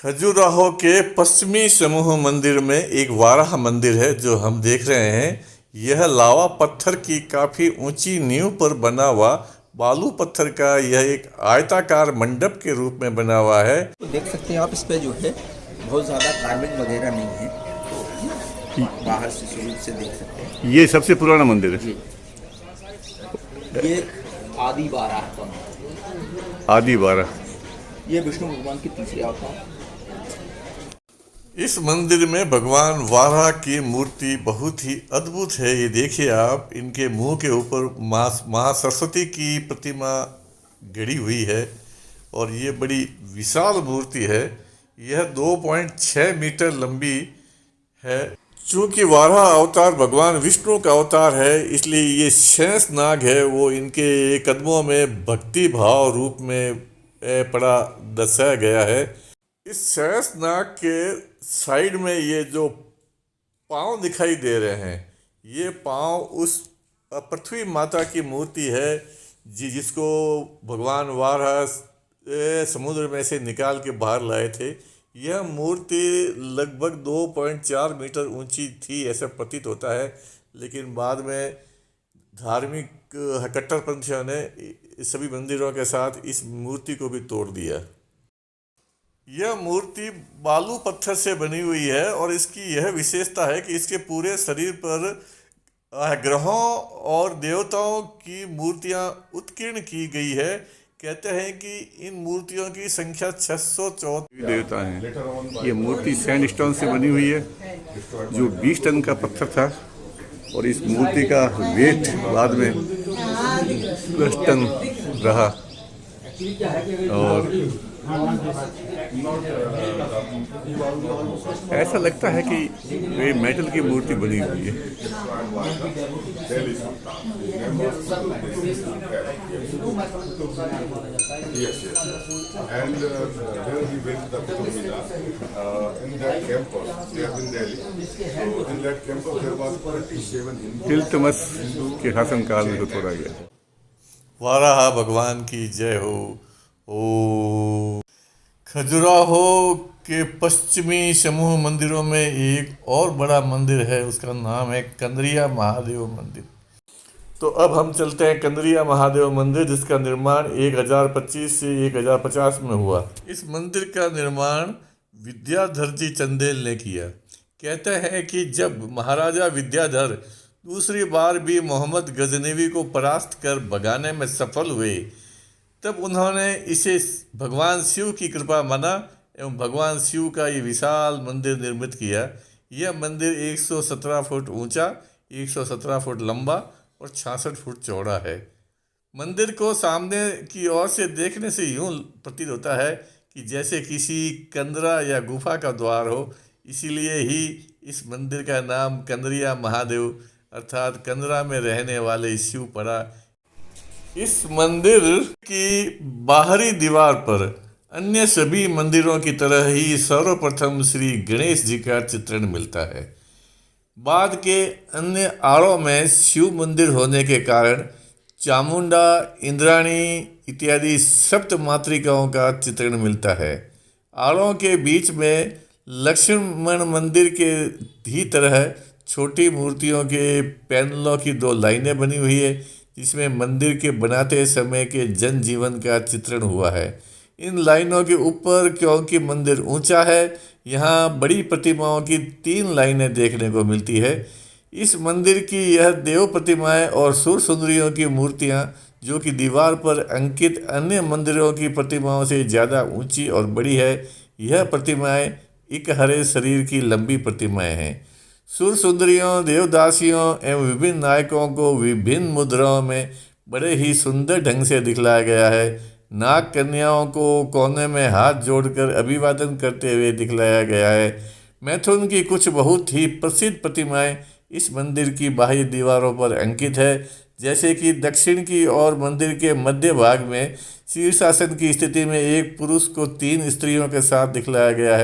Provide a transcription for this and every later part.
खजुराहो के पश्चिमी समूह मंदिर में एक वाराह मंदिर है जो हम देख रहे हैं। यह लावा पत्थर की काफ़ी ऊंची नींव पर बना हुआ बालू पत्थर का यह एक आयताकार मंडप के रूप में बना हुआ है। तो देख सकते हैं आप, इस पे जो है बहुत ज़्यादा कार्विंग वगैरह नहीं है, तो बाहर से शुरू से देख सकते हैं। ये सबसे पुराना मंदिर है जी, ये आदि बाराह का, आदि बारह। ये विष्णु भगवान की तीसरी अवतार। इस मंदिर में भगवान वाराह की मूर्ति बहुत ही अद्भुत है। ये देखिए आप, इनके मुंह के ऊपर माँ सरस्वती की प्रतिमा गड़ी हुई है और ये बड़ी विशाल मूर्ति है। यह 2.6 मीटर लंबी है। चूँकि वाराह अवतार भगवान विष्णु का अवतार है, इसलिए ये शेष नाग है वो इनके कदमों में भक्ति भाव रूप में पड़ा दर्शाया गया है। इस शेष नाग के साइड में ये जो पाँव दिखाई दे रहे हैं, ये पाँव उस पृथ्वी माता की मूर्ति है जिसको भगवान वाराह समुद्र में से निकाल के बाहर लाए थे। यह मूर्ति लगभग 2.4 मीटर ऊंची थी ऐसा प्रतीत होता है, लेकिन बाद में धार्मिक कट्टरपंथियों ने सभी मंदिरों के साथ इस मूर्ति को भी तोड़ दिया। यह मूर्ति बालू पत्थर से बनी हुई है और इसकी यह विशेषता है कि इसके पूरे शरीर पर ग्रहों और देवताओं की मूर्तियां उत्कीर्ण की गई है। कहते हैं कि इन मूर्तियों की संख्या 614 देवता हैं। ये मूर्ति सैंडस्टोन से बनी हुई है जो 20 टन का पत्थर था और इस मूर्ति का वेट बाद में 10 टन रहा। और ऐसा लगता है कि ये मेटल की मूर्ति बनी हुई है। Yes. And when we went to the Qutub Minar, in that campus, they have been Delhi. So in that campus there was 27 Hindus. इल्तमस के शासन काल में तो तोड़ा गया। वाराह भगवान की जय हो। ओ खजुराहो के पश्चिमी समूह मंदिरों में एक और बड़ा मंदिर है, उसका नाम है कंदरिया महादेव मंदिर। तो अब हम चलते हैं कंदरिया महादेव मंदिर, जिसका निर्माण 1025 से 1050 में हुआ। इस मंदिर का निर्माण विद्याधर जी चंदेल ने किया। कहते हैं कि जब महाराजा विद्याधर दूसरी बार भी मोहम्मद गजनवी को परास्त कर भगाने में सफल हुए, तब उन्होंने इसे भगवान शिव की कृपा माना एवं भगवान शिव का ये विशाल मंदिर निर्मित किया। यह मंदिर 117 फुट ऊंचा, 117 फुट लंबा और 66 फुट चौड़ा है। मंदिर को सामने की ओर से देखने से यूं प्रतीत होता है कि जैसे किसी कंदरा या गुफा का द्वार हो, इसीलिए ही इस मंदिर का नाम कंदरिया महादेव अर्थात कंदरा में रहने वाले शिव पड़ा। इस मंदिर की बाहरी दीवार पर अन्य सभी मंदिरों की तरह ही सर्वप्रथम श्री गणेश जी का चित्रण मिलता है। बाद के अन्य आड़ों में शिव मंदिर होने के कारण चामुंडा, इंद्राणी इत्यादि सप्त मातृकाओं का चित्रण मिलता है। आड़ों के बीच में लक्ष्मण मंदिर के ही तरह छोटी मूर्तियों के पैनलों की 2 लाइनें बनी हुई है, जिसमें मंदिर के बनाते समय के जनजीवन का चित्रण हुआ है। इन लाइनों के ऊपर, क्योंकि मंदिर ऊंचा है, यहाँ बड़ी प्रतिमाओं की 3 लाइनें देखने को मिलती है। इस मंदिर की यह देव प्रतिमाएं और सुर सुंदरियों की मूर्तियाँ, जो कि दीवार पर अंकित अन्य मंदिरों की प्रतिमाओं से ज़्यादा ऊंची और बड़ी है, यह प्रतिमाएं एक हरे शरीर की लंबी प्रतिमाएं हैं। सुर सुंदरियों, देवदासियों एवं विभिन्न नायकों को विभिन्न मुद्राओं में बड़े ही सुंदर ढंग से दिखलाया गया है। नाग कन्याओं को कोने में हाथ जोड़कर अभिवादन करते हुए दिखलाया गया है। मैथुन की कुछ बहुत ही प्रसिद्ध प्रतिमाएं इस मंदिर की बाहरी दीवारों पर अंकित है, जैसे कि दक्षिण की ओर मंदिर के मध्य भाग में शीर्षासन की स्थिति में एक पुरुष को 3 स्त्रियों के साथ दिखलाया गया है।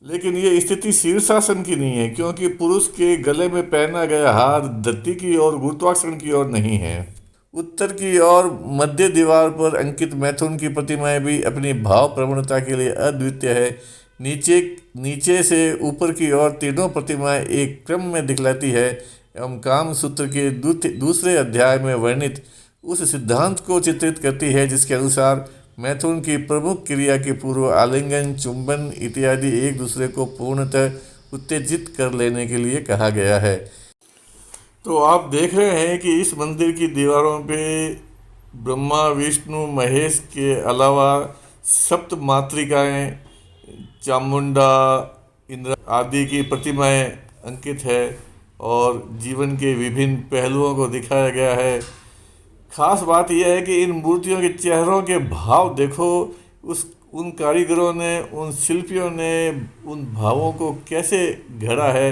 लेकिन ये स्थिति शीर्षासन की नहीं है, क्योंकि पुरुष के गले में पहना गया हार धरती की ओर, गुरुत्वाकर्षण की ओर नहीं है। उत्तर की ओर मध्य दीवार पर अंकित मैथुन की प्रतिमाएं भी अपनी भाव प्रवणता के लिए अद्वितीय है। नीचे नीचे से ऊपर की ओर तीनों प्रतिमाएं एक क्रम में दिखलाती है एवं काम सूत्र के दूसरे अध्याय में वर्णित उस सिद्धांत को चित्रित करती है जिसके अनुसार मैथुन की प्रमुख क्रिया के पूर्व आलिंगन, चुंबन इत्यादि एक दूसरे को पूर्णतः उत्तेजित कर लेने के लिए कहा गया है। तो आप देख रहे हैं कि इस मंदिर की दीवारों पे ब्रह्मा, विष्णु, महेश के अलावा सप्त मातृकाएँ, चामुंडा, इंद्र आदि की प्रतिमाएं अंकित है और जीवन के विभिन्न पहलुओं को दिखाया गया है। खास बात यह है कि इन मूर्तियों के चेहरों के भाव देखो, उन कारीगरों ने, उन शिल्पियों ने उन भावों को कैसे गढ़ा है।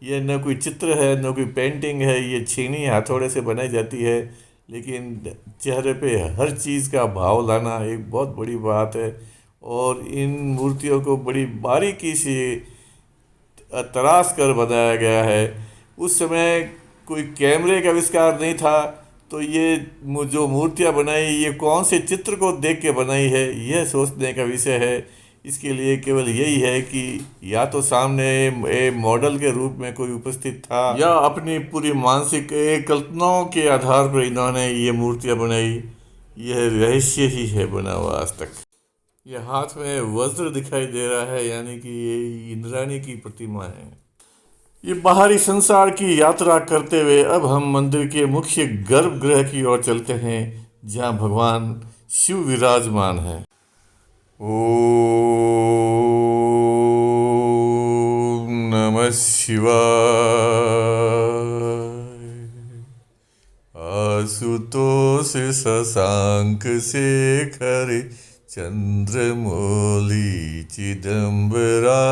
ये न कोई चित्र है, न कोई पेंटिंग है, ये छीनी हथौड़े से बनाई जाती है, लेकिन चेहरे पे हर चीज़ का भाव लाना एक बहुत बड़ी बात है। और इन मूर्तियों को बड़ी बारीकी से तराश कर बनाया गया है। उस समय कोई कैमरे का आविष्कार नहीं था, तो ये जो मूर्तियाँ बनाई ये कौन से चित्र को देख के बनाई है, यह सोचने का विषय है। इसके लिए केवल यही है कि या तो सामने एक मॉडल के रूप में कोई उपस्थित था या अपनी पूरी मानसिक कल्पनाओं के आधार पर इन्होंने ये मूर्तियाँ बनाई। यह रहस्य ही है बना हुआ आज तक। यह हाथ में वज्र दिखाई दे रहा है, यानी कि ये इंद्राणी की प्रतिमा है। ये बाहरी संसार की यात्रा करते हुए अब हम मंदिर के मुख्य गर्भगृह की ओर चलते हैं, जहाँ भगवान शिव विराजमान है। ओम नमः शिवाय। आशुतोष शशांक शेखर चंद्रमौली चिदंबरा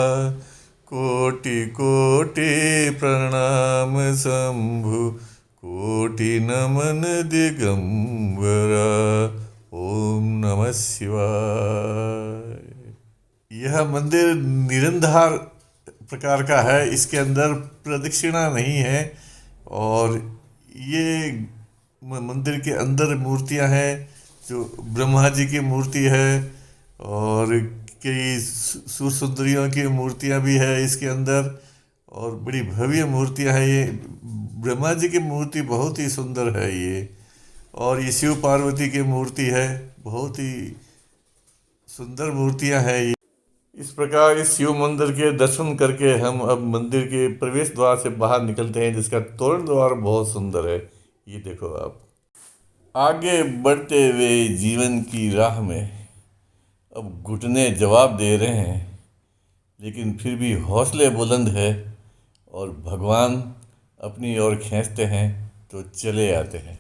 कोटि कोटि प्रणाम शंभु कोटि नमन दिगंबरा। ओम नमः शिवाय। यह मंदिर निरंधार प्रकार का है, इसके अंदर प्रदक्षिणा नहीं है और ये मंदिर के अंदर मूर्तियां हैं। जो ब्रह्मा जी की मूर्ति है और कई सुर सुंदरियों की मूर्तियां भी है इसके अंदर और बड़ी भव्य मूर्तियां हैं। ये ब्रह्मा जी की मूर्ति बहुत ही सुंदर है ये, और ये शिव पार्वती की मूर्ति है, बहुत ही सुंदर मूर्तियां हैं ये। इस प्रकार इस शिव मंदिर के दर्शन करके हम अब मंदिर के प्रवेश द्वार से बाहर निकलते हैं, जिसका तोरण द्वार बहुत सुंदर है। ये देखो आप। आगे बढ़ते हुए जीवन की राह में अब घुटने जवाब दे रहे हैं, लेकिन फिर भी हौसले बुलंद है और भगवान अपनी ओर खींचते हैं तो चले आते हैं।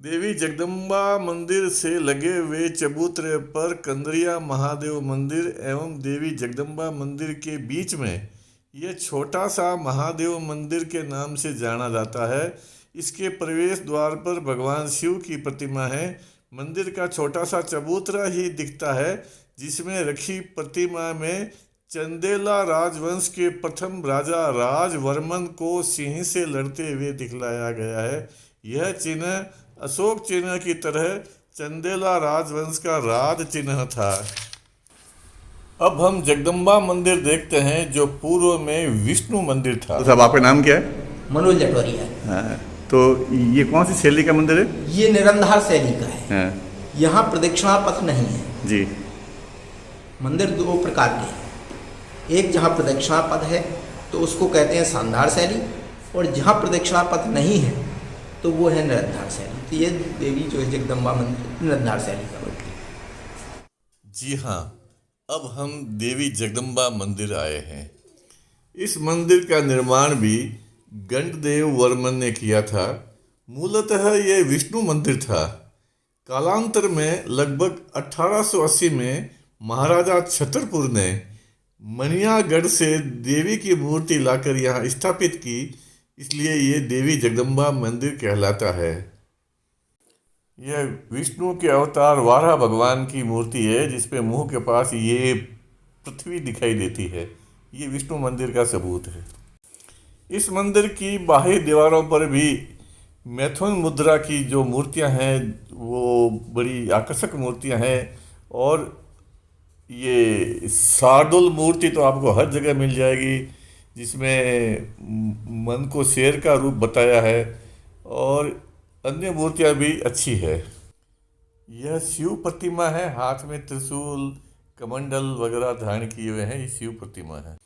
देवी जगदम्बा मंदिर से लगे हुए चबूतरे पर कंदरिया महादेव मंदिर एवं देवी जगदम्बा मंदिर के बीच में यह छोटा सा महादेव मंदिर के नाम से जाना जाता है। इसके प्रवेश द्वार पर भगवान शिव की प्रतिमा है। मंदिर का छोटा सा चबूतरा ही दिखता है, जिसमें रखी प्रतिमा में चंदेला राजवंश के प्रथम राजा राजवर्मन को सिंह से लड़ते हुए दिखलाया गया है। यह चिन्ह अशोक चिन्ह की तरह चंदेला राजवंश का राज चिन्ह था। अब हम जगदम्बा मंदिर देखते हैं, जो पूर्व में विष्णु मंदिर था। तो साहब आपका नाम क्या है? मनोज जटोरिया। हाँ, तो ये कौन सी शैली का मंदिर है? ये निरंधार शैली का है। हाँ, यहाँ प्रदक्षिणा पथ नहीं है जी। मंदिर दो प्रकार के हैं। एक जहाँ प्रदक्षिणा पथ है तो उसको कहते हैं शानदार शैली, और जहाँ प्रदक्षिणा पथ नहीं है तो वो है निरंधार शैली। तो ये देवी जो है जगदम्बा मंदिर निरंधार शैली का मंदिर है। जी हाँ, अब हम देवी जगदम्बा मंदिर आए हैं। इस मंदिर का निर्माण भी गंडदेव वर्मन ने किया था। मूलतः ये विष्णु मंदिर था। कालांतर में लगभग 1880 में महाराजा छतरपुर ने मनियागढ़ से देवी की मूर्ति लाकर यहाँ स्थापित की, इसलिए ये देवी जगदम्बा मंदिर कहलाता है। यह विष्णु के अवतार वाराह भगवान की मूर्ति है, जिसपे मुंह के पास ये पृथ्वी दिखाई देती है। ये विष्णु मंदिर का सबूत है। इस मंदिर की बाहरी दीवारों पर भी मैथुन मुद्रा की जो मूर्तियां हैं वो बड़ी आकर्षक मूर्तियां हैं, और ये शार्दुल मूर्ति तो आपको हर जगह मिल जाएगी, जिसमें मन को शेर का रूप बताया है और अन्य मूर्तियाँ भी अच्छी है। यह शिव प्रतिमा है, हाथ में त्रिशूल कमंडल वगैरह धारण किए हुए हैं, ये शिव प्रतिमा है।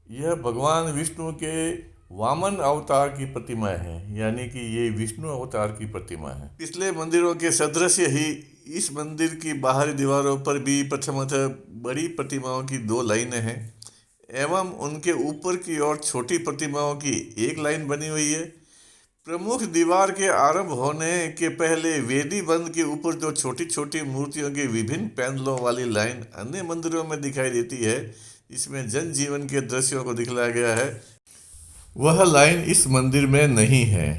यह भगवान विष्णु के वामन अवतार की प्रतिमा है, यानी कि ये विष्णु अवतार की प्रतिमा है। पिछले मंदिरों के सदृश ही इस मंदिर की बाहरी दीवारों पर भी प्रथमतः बड़ी प्रतिमाओं की 2 लाइनें हैं एवं उनके ऊपर की ओर छोटी प्रतिमाओं की एक लाइन बनी हुई है। प्रमुख दीवार के आरंभ होने के पहले वेदी बंद के ऊपर जो छोटी छोटी मूर्तियों के विभिन्न पैनलों वाली लाइन अन्य मंदिरों में दिखाई देती है, इसमें जनजीवन के दृश्यों को दिखलाया गया है, वह लाइन इस मंदिर में नहीं है।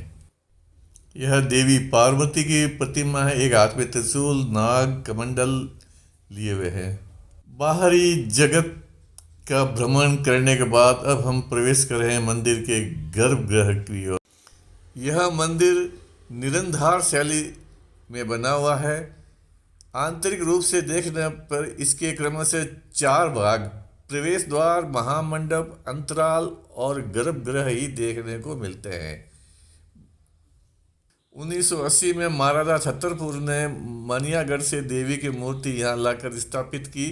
यह देवी पार्वती की प्रतिमा है, एक हाथ में त्रिशूल नाग कमंडल लिए हुए हैं। बाहरी जगत का भ्रमण करने के बाद अब हम प्रवेश कर रहे हैं मंदिर के गर्भगृह की ओर। यह मंदिर निरंधार शैली में बना हुआ है। आंतरिक रूप से देखने पर इसके क्रमशः 4 भाग प्रवेश द्वार, महामंडप, अंतराल और गर्भगृह ही देखने को मिलते हैं। 1980 में महाराजा छतरपुर ने मनियागढ़ से देवी की मूर्ति यहाँ लाकर स्थापित की।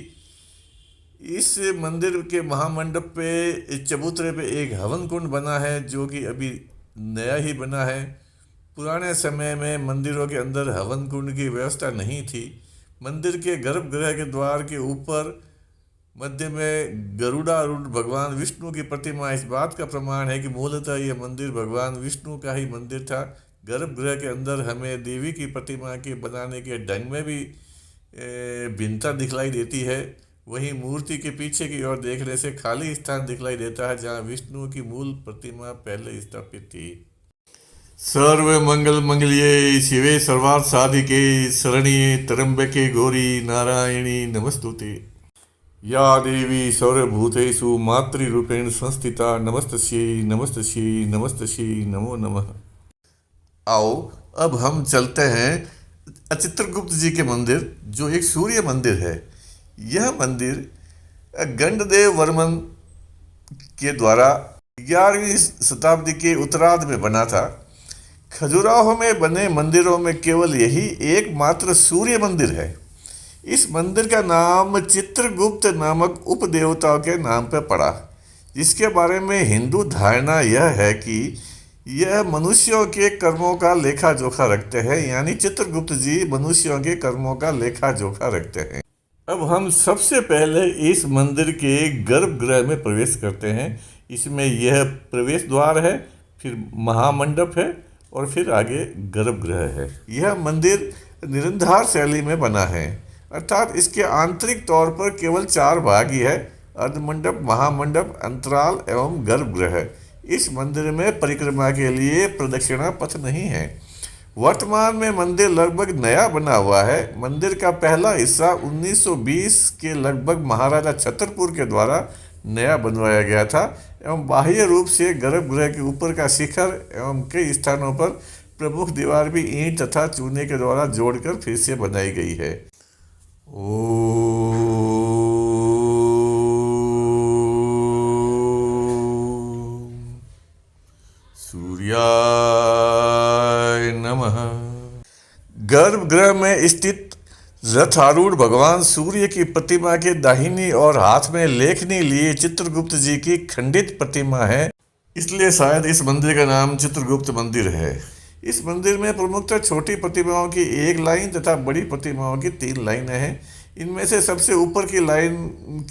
इस मंदिर के महामंडप पे चबूतरे पे एक हवन कुंड बना है, जो कि अभी नया ही बना है। पुराने समय में मंदिरों के अंदर हवन कुंड की व्यवस्था नहीं थी। मंदिर के गर्भगृह के द्वार के ऊपर मध्य में गरुड़ारूढ़ भगवान विष्णु की प्रतिमा इस बात का प्रमाण है कि मूलतः यह मंदिर भगवान विष्णु का ही मंदिर था। गर्भगृह के अंदर हमें देवी की प्रतिमा के बनाने के ढंग में भी भिन्नता दिखलाई देती है। वहीं मूर्ति के पीछे की ओर देखने से खाली स्थान दिखलाई देता है, जहां विष्णु की मूल प्रतिमा पहले स्थापित थी। सर्व मंगल मंगल्ये शिवे सर्वार्थ साधिके शरण्ये त्र्यंबके गौरी नारायणी नमस्तुते। या देवी सर्वभूतेषु मातृरूपेण संस्थिता नमस्तस्यै नमस्तस्यै नमस्तस्यै नमो नमः। आओ अब हम चलते हैं चित्रगुप्त जी के मंदिर, जो एक सूर्य मंदिर है। यह मंदिर गंडदेव वर्मन के द्वारा 11वीं शताब्दी के उत्तरार्ध में बना था। खजुराहो में बने मंदिरों में केवल यही एकमात्र सूर्य मंदिर है। इस मंदिर का नाम चित्रगुप्त नामक उपदेवताओं के नाम पर पड़ा, जिसके बारे में हिंदू धारणा यह है कि यह मनुष्यों के कर्मों का लेखा जोखा रखते हैं, यानी चित्रगुप्त जी मनुष्यों के कर्मों का लेखा जोखा रखते हैं। अब हम सबसे पहले इस मंदिर के गर्भगृह में प्रवेश करते हैं। इसमें यह प्रवेश द्वार है, फिर महामंडप है और फिर आगे गर्भगृह है। यह मंदिर निरंधार शैली में बना है, अर्थात इसके आंतरिक तौर पर केवल 4 भाग ही है: अर्धमंडप, महामंडप, अंतराल एवं गर्भगृह। इस मंदिर में परिक्रमा के लिए प्रदक्षिणा पथ नहीं है। वर्तमान में मंदिर लगभग नया बना हुआ है। मंदिर का पहला हिस्सा 1920 के लगभग महाराजा छतरपुर के द्वारा नया बनवाया गया था एवं बाह्य रूप से गर्भगृह के ऊपर का शिखर एवं कई स्थानों पर प्रमुख दीवार भी ईंट तथा चूने के द्वारा जोड़कर फिर से बनाई गई है। सूर्याय नमः। गर्भगृह में स्थित रथारूढ़ भगवान सूर्य की प्रतिमा के दाहिनी और हाथ में लेखनी लिए चित्रगुप्त जी की खंडित प्रतिमा है, इसलिए शायद इस मंदिर का नाम चित्रगुप्त मंदिर है। इस मंदिर में प्रमुखतः छोटी प्रतिमाओं की 1 लाइन तथा बड़ी प्रतिमाओं की 3 लाइनें हैं। इनमें से सबसे ऊपर की लाइन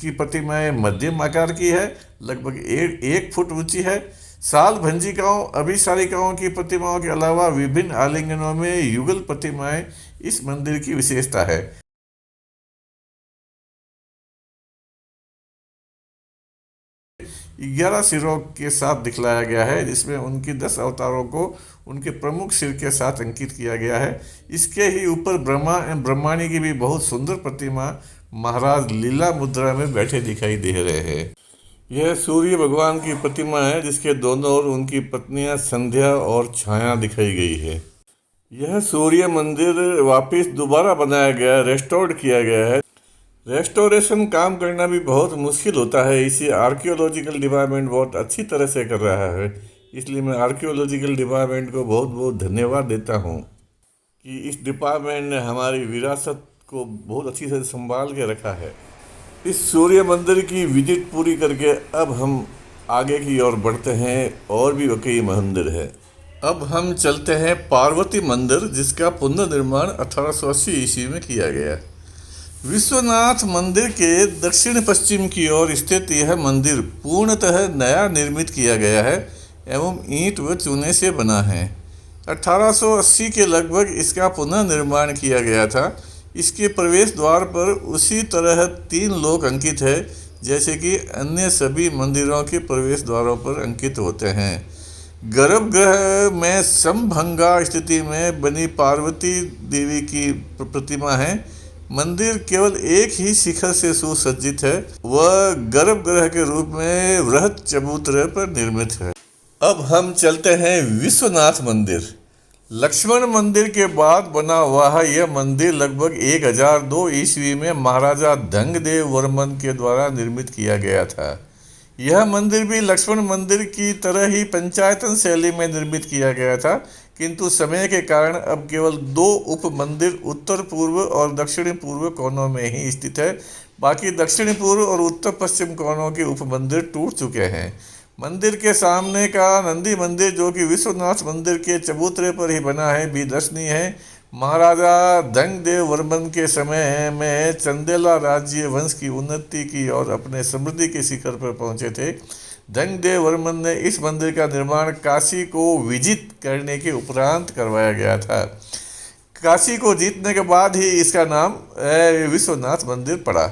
की प्रतिमाएं मध्यम आकार की है, लगभग 1 फुट ऊंची है। साल भंजिकाओं, अभिसारिकाओं की प्रतिमाओं के अलावा विभिन्न आलिंगनों में युगल प्रतिमाएं इस मंदिर की विशेषता है। 11 सिरों के साथ दिखलाया गया है, जिसमें उनकी 10 अवतारों को उनके प्रमुख सिर के साथ अंकित किया गया है। इसके ही ऊपर ब्रह्मा एवं ब्रह्माणी की भी बहुत सुंदर प्रतिमा महाराज लीला मुद्रा में बैठे दिखाई दे रहे हैं। यह सूर्य भगवान की प्रतिमा है, जिसके दोनों ओर उनकी पत्नियां संध्या और छाया दिखाई गई है। यह सूर्य मंदिर वापस दोबारा बनाया गया, रेस्टोर्ड किया गया है। रेस्टोरेशन काम करना भी बहुत मुश्किल होता है, इसे आर्कियोलॉजिकल डिपार्टमेंट बहुत अच्छी तरह से कर रहा है। इसलिए मैं आर्कियोलॉजिकल डिपार्टमेंट को बहुत बहुत धन्यवाद देता हूँ कि इस डिपार्टमेंट ने हमारी विरासत को बहुत अच्छी से संभाल के रखा है। इस सूर्य मंदिर की विजिट पूरी करके अब हम आगे की ओर बढ़ते हैं और भी कई मंदिर है। अब हम चलते हैं पार्वती मंदिर, जिसका पुनर्निर्माण 1880 ईस्वी में किया गया। विश्वनाथ मंदिर के दक्षिण पश्चिम की ओर स्थित यह मंदिर पूर्णतः नया निर्मित किया गया है एवं ईंट व चूने से बना है। 1880 के लगभग इसका पुनर्निर्माण किया गया था। इसके प्रवेश द्वार पर उसी तरह 3 लोक अंकित है जैसे कि अन्य सभी मंदिरों के प्रवेश द्वारों पर अंकित होते हैं। गर्भगृह में समभंगा स्थिति में बनी पार्वती देवी की प्रतिमा है। मंदिर केवल एक ही शिखर से सुसज्जित है। वह गर्भगृह के रूप में बृहत चबूतरे पर निर्मित है। अब हम चलते हैं विश्वनाथ मंदिर। लक्ष्मण मंदिर के बाद बना हुआ यह मंदिर लगभग 1002 ईस्वी में महाराजा धंगदेव वर्मन के द्वारा निर्मित किया गया था। यह मंदिर भी लक्ष्मण मंदिर की तरह ही पंचायतन शैली में निर्मित किया गया था, किंतु समय के कारण अब केवल 2 उप मंदिर उत्तर पूर्व और दक्षिणी पूर्व कोनों में ही स्थित है। बाकी दक्षिणी पूर्व और उत्तर पश्चिम कोनों के उप मंदिर टूट चुके हैं। मंदिर के सामने का नंदी मंदिर, जो कि विश्वनाथ मंदिर के चबूतरे पर ही बना है, भी दर्शनीय है। महाराजा धंगदेव वर्मन के समय में चंदेला राज्य वंश की उन्नति की और अपने समृद्धि के शिखर पर पहुंचे थे। धंगदेव वर्मन ने इस मंदिर का निर्माण काशी को विजित करने के उपरांत करवाया गया था। काशी को जीतने के बाद ही इसका नाम विश्वनाथ मंदिर पड़ा।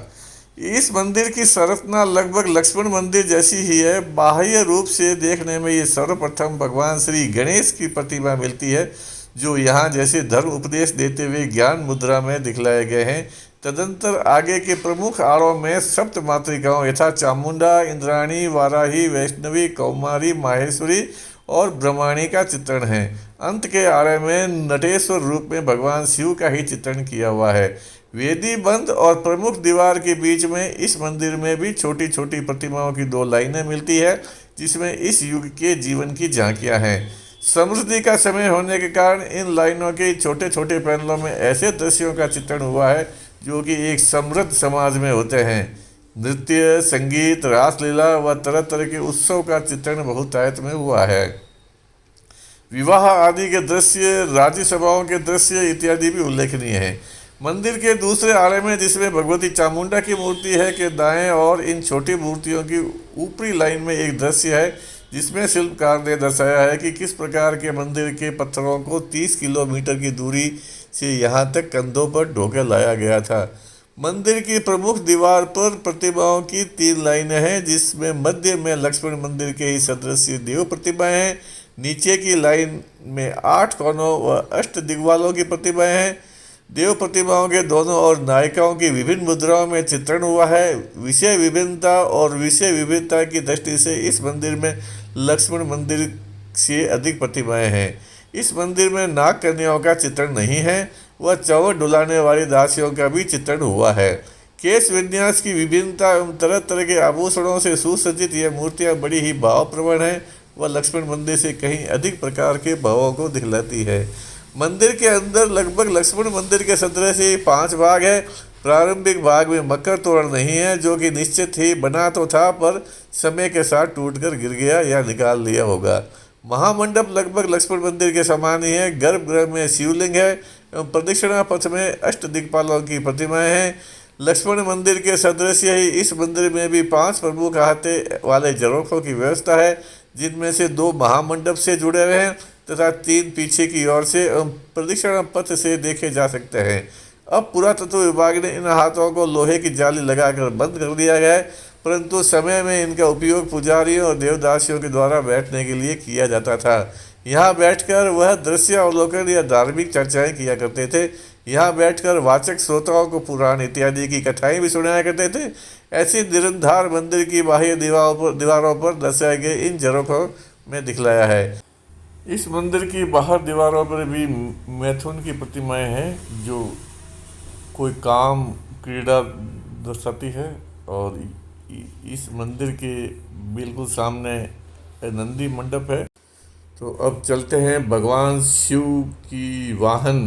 इस मंदिर की संरचना लगभग लक्ष्मण मंदिर जैसी ही है। बाह्य रूप से देखने में ये सर्वप्रथम भगवान श्री गणेश की प्रतिमा मिलती है, जो यहाँ जैसे धर्म उपदेश देते हुए ज्ञान मुद्रा में दिखलाए गए हैं। तदंतर आगे के प्रमुख आड़ों में सप्त मातृकाओं यथा चामुंडा, इंद्राणी, वाराही, वैष्णवी, कौमारी, माहेश्वरी और ब्रह्माणी का चित्रण है। अंत के आड़े में नटेश्वर रूप में भगवान शिव का ही चित्रण किया हुआ है। वेदी बंद और प्रमुख दीवार के बीच में इस मंदिर में भी छोटी छोटी प्रतिमाओं की 2 लाइनें मिलती है, जिसमें इस युग के जीवन की झांकियां हैं। समृद्धि का समय होने के कारण इन लाइनों के छोटे छोटे पैनलों में ऐसे दृश्यों का चित्रण हुआ है जो कि एक समृद्ध समाज में होते हैं। नृत्य, संगीत, रासलीला व तरह तरह के उत्सव का चित्रण बहुतायत में हुआ है। विवाह आदि के दृश्य, राज्य सभाओं के दृश्य इत्यादि भी उल्लेखनीय हैं। मंदिर के दूसरे आड़े में, जिसमें भगवती चामुंडा की मूर्ति है, के दाएं और इन छोटी मूर्तियों की ऊपरी लाइन में एक दृश्य है, जिसमें शिल्पकार ने दर्शाया है कि किस प्रकार के मंदिर के पत्थरों को 30 किलोमीटर की दूरी से यहाँ तक कंधों पर ढोकर लाया गया था। मंदिर की प्रमुख दीवार पर प्रतिमाओं की 3 लाइनें हैं, जिसमें मध्य में लक्ष्मण मंदिर के ही सदृश देव प्रतिमाएं हैं। नीचे की लाइन में 8 कोनों व 8 दिग्वालों की प्रतिमाएं हैं। देव प्रतिमाओं के दोनों ओर नायिकाओं की विभिन्न मुद्राओं में चित्रण हुआ है। विषय विभिन्नता और विषय विविधता की दृष्टि से इस मंदिर में लक्ष्मण मंदिर से अधिक प्रतिमाएं हैं। इस मंदिर में नाग कन्याओं का चित्रण नहीं है, वह चौवर डुलाने वाली दासियों का भी चित्रण हुआ है। केश विन्यास की विभिन्नता एवं तरह तरह के आभूषणों से सुसज्जित यह मूर्तियाँ बड़ी ही भावप्रवण हैं। वह लक्ष्मण मंदिर से कहीं अधिक प्रकार के भावों को दिखलाती है। मंदिर के अंदर लगभग लक्ष्मण मंदिर के सदृश से 5 भाग है। प्रारंभिक भाग में मकर तोरण नहीं है, जो कि निश्चित ही बना तो था पर समय के साथ टूटकर गिर गया या निकाल लिया होगा। महामंडप लगभग लक्ष्मण मंदिर के समान ही है। गर्भगृह में शिवलिंग है एवं प्रदक्षिणा पथ में 8 दिक्पालों की प्रतिमाएं हैं। लक्ष्मण मंदिर के सदृश ही इस मंदिर में भी 5 प्रमुख अहाते वाले झरोखों की व्यवस्था है, जिनमें से 2 महामंडप से जुड़े हुए हैं तथा 3 पीछे की ओर से एवं प्रदक्षिणा पथ से देखे जा सकते हैं। अब पुरातत्व विभाग ने इन हाथों को लोहे की जाली लगाकर बंद कर दिया गया है, परंतु समय में इनका उपयोग पुजारियों और देवदासियों के द्वारा बैठने के लिए किया जाता था। यहाँ बैठकर वह दृश्य अवलोकन या धार्मिक चर्चाएं किया करते थे। यहाँ बैठकर वाचक श्रोताओं को पुराण इत्यादि की कथाएं भी सुनाया करते थे। ऐसी निरंधार मंदिर की बाह्य दीवारों पर दर्शाए गए इन झरोखों में दिखलाया है। इस मंदिर की बाहर दीवारों पर भी मैथुन की प्रतिमाएं हैं, जो कोई काम, क्रीड़ा, दर्शाती है। और इस मंदिर के बिल्कुल सामने नंदी मंडप है। तो अब चलते हैं भगवान शिव की वाहन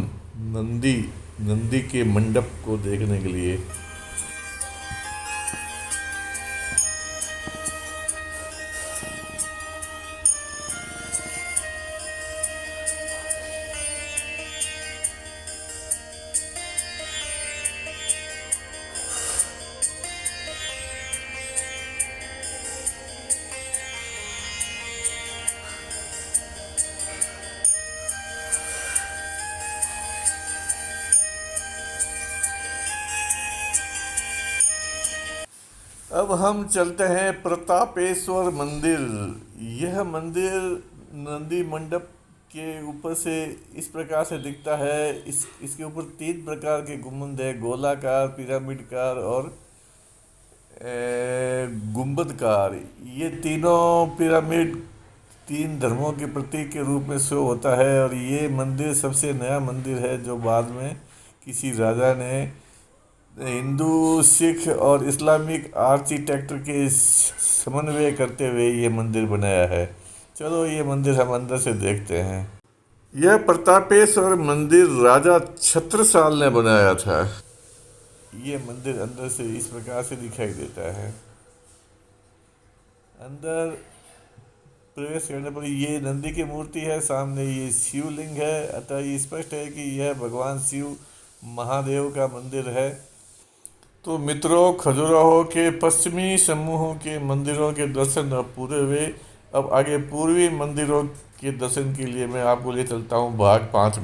नंदी के मंडप को देखने के लिए। अब हम चलते हैं प्रतापेश्वर मंदिर। यह मंदिर नंदी मंडप के ऊपर से इस प्रकार से दिखता है। इसके ऊपर 3 प्रकार के गुंबद है, गोलाकार, पिरामिडकार और गुंबदकार। ये तीनों पिरामिड 3 धर्मों के प्रतीक के रूप में शो होता है। और ये मंदिर सबसे नया मंदिर है जो बाद में किसी राजा ने हिंदू, सिख और इस्लामिक आर्किटेक्चर के समन्वय करते हुए ये मंदिर बनाया है। चलो ये मंदिर हम अंदर से देखते हैं। यह प्रतापेश्वर मंदिर राजा छत्रसाल ने बनाया था। ये मंदिर अंदर से इस प्रकार से दिखाई देता है। अंदर प्रवेश करने पर ये नंदी की मूर्ति है, सामने ये शिवलिंग है। अतः ये स्पष्ट है कि यह भगवान शिव महादेव का मंदिर है। तो मित्रों, खजुराहो के पश्चिमी समूहों के मंदिरों के दर्शन अब पूरे हुए। अब आगे पूर्वी मंदिरों के दर्शन के लिए मैं आपको ले चलता हूँ भाग 5 में।